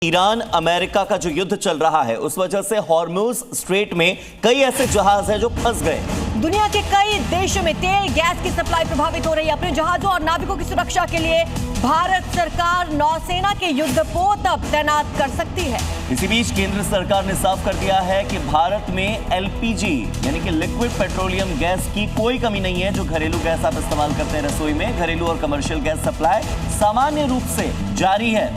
Iran America का जो युद्ध चल रहा है उस वजह से हॉर्मुज स्ट्रेट में कई ऐसे जहाज हैं जो फंस गए। दुनिया के कई देशों में तेल गैस की सप्लाई प्रभावित हो रही है। अपने जहाजों और नाविकों की सुरक्षा के लिए भारत सरकार नौसेना के युद्धपोत अब तैनात कर सकती है। इसी बीच केंद्र सरकार ने साफ कर दिया है कि भारत में एलपीजी यानी कि लिक्विड पेट्रोलियम गैस की कोई कमी नहीं है। जो घरेलू गैस आप इस्तेमाल करते हैं रसोई में, घरेलू और कमर्शियल गैस सप्लाई सामान्य रूप से जारी है।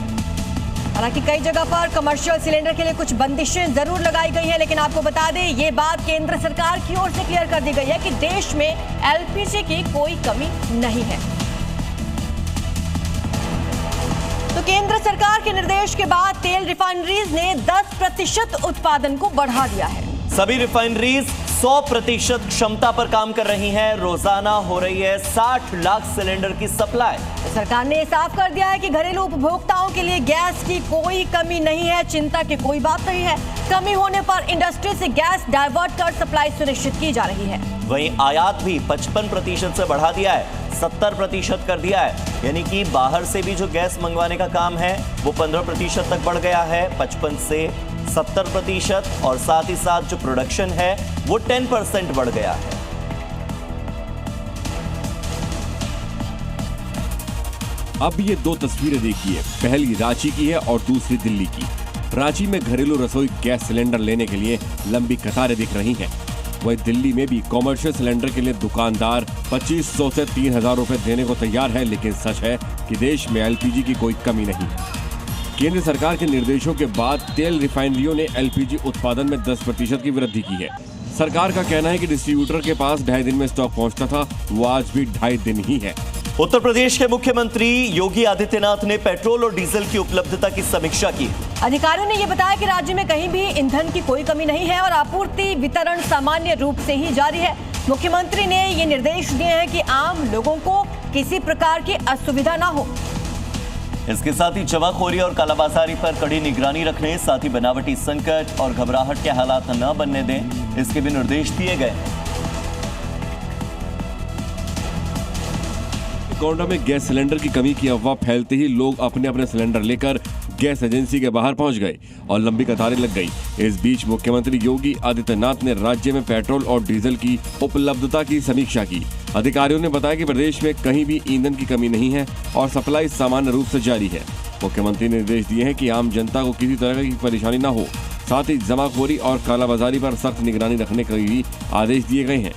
हालांकि कई जगह पर कमर्शियल सिलेंडर के लिए कुछ बंदिशें जरूर लगाई गई हैं, लेकिन आपको बता दें ये बात केंद्र सरकार की ओर से क्लियर कर दी गई है कि देश में एलपीजी की कोई कमी नहीं है। तो केंद्र सरकार के निर्देश के बाद तेल रिफाइनरीज ने 10% उत्पादन को बढ़ा दिया है। सभी रिफाइनरीज 100% क्षमता पर काम कर रही हैं। रोजाना हो रही है 60 लाख सिलेंडर की सप्लाई। सरकार ने साफ कर दिया है कि घरेलू उपभोक्ताओं के लिए गैस की कोई कमी नहीं है, चिंता की कोई बात नहीं है। कमी होने पर इंडस्ट्री से गैस डाइवर्ट कर सप्लाई सुनिश्चित की जा रही है। वहीं आयात भी 55% से बढ़ा दिया है, 70% कर दिया है। यानी कि बाहर से भी जो गैस मंगवाने का काम है वो 15% तक बढ़ गया है, 55 से 70%, और साथ ही साथ जो प्रोडक्शन है वो 10% बढ़ गया है। अब ये दो तस्वीरें देखिए, पहली रांची की है और दूसरी दिल्ली की। रांची में घरेलू रसोई गैस सिलेंडर लेने के लिए लंबी कतारें दिख रही हैं। वहीं दिल्ली में भी कॉमर्शियल सिलेंडर के लिए दुकानदार 2500 से 3000 रुपए देने को तैयार है, लेकिन सच है कि देश में एलपीजी की कोई कमी नहीं। केंद्र सरकार के निर्देशों के बाद तेल रिफाइनरियों ने एलपीजी उत्पादन में 10% की वृद्धि की है। सरकार का कहना है कि डिस्ट्रीब्यूटर के पास 2.5 दिन में स्टॉक पहुंचता था, वो आज भी 2.5 दिन ही है। उत्तर प्रदेश के मुख्यमंत्री योगी आदित्यनाथ ने पेट्रोल और डीजल की उपलब्धता की समीक्षा की। अधिकारियों ने यह बताया कि राज्य में कहीं भी ईंधन की कोई कमी नहीं है और आपूर्ति वितरण सामान्य रूप से ही जारी है। मुख्यमंत्री ने ये निर्देश दिए हैं कि आम लोगों को किसी प्रकार की असुविधा ना हो। इसके साथ ही जमाखोरी और कालाबाजारी पर कड़ी निगरानी रखने, साथ ही बनावटी संकट और घबराहट के हालात न बनने दें, इसके भी निर्देश दिए गए। कोंडा में गैस सिलेंडर की कमी की अफवाह फैलते ही लोग अपने अपने सिलेंडर लेकर गैस एजेंसी के बाहर पहुंच गए और लंबी कतारें लग गई। इस बीच मुख्यमंत्री योगी आदित्यनाथ ने राज्य में पेट्रोल और डीजल की उपलब्धता की समीक्षा की। अधिकारियों ने बताया कि प्रदेश में कहीं भी ईंधन की कमी नहीं है और सप्लाई सामान्य रूप से जारी है। मुख्यमंत्री ने निर्देश दिए हैं कि आम जनता को किसी तरह की परेशानी न हो, साथ ही जमाखोरी और कालाबाजारी पर सख्त निगरानी रखने के भी आदेश दिए गए हैं।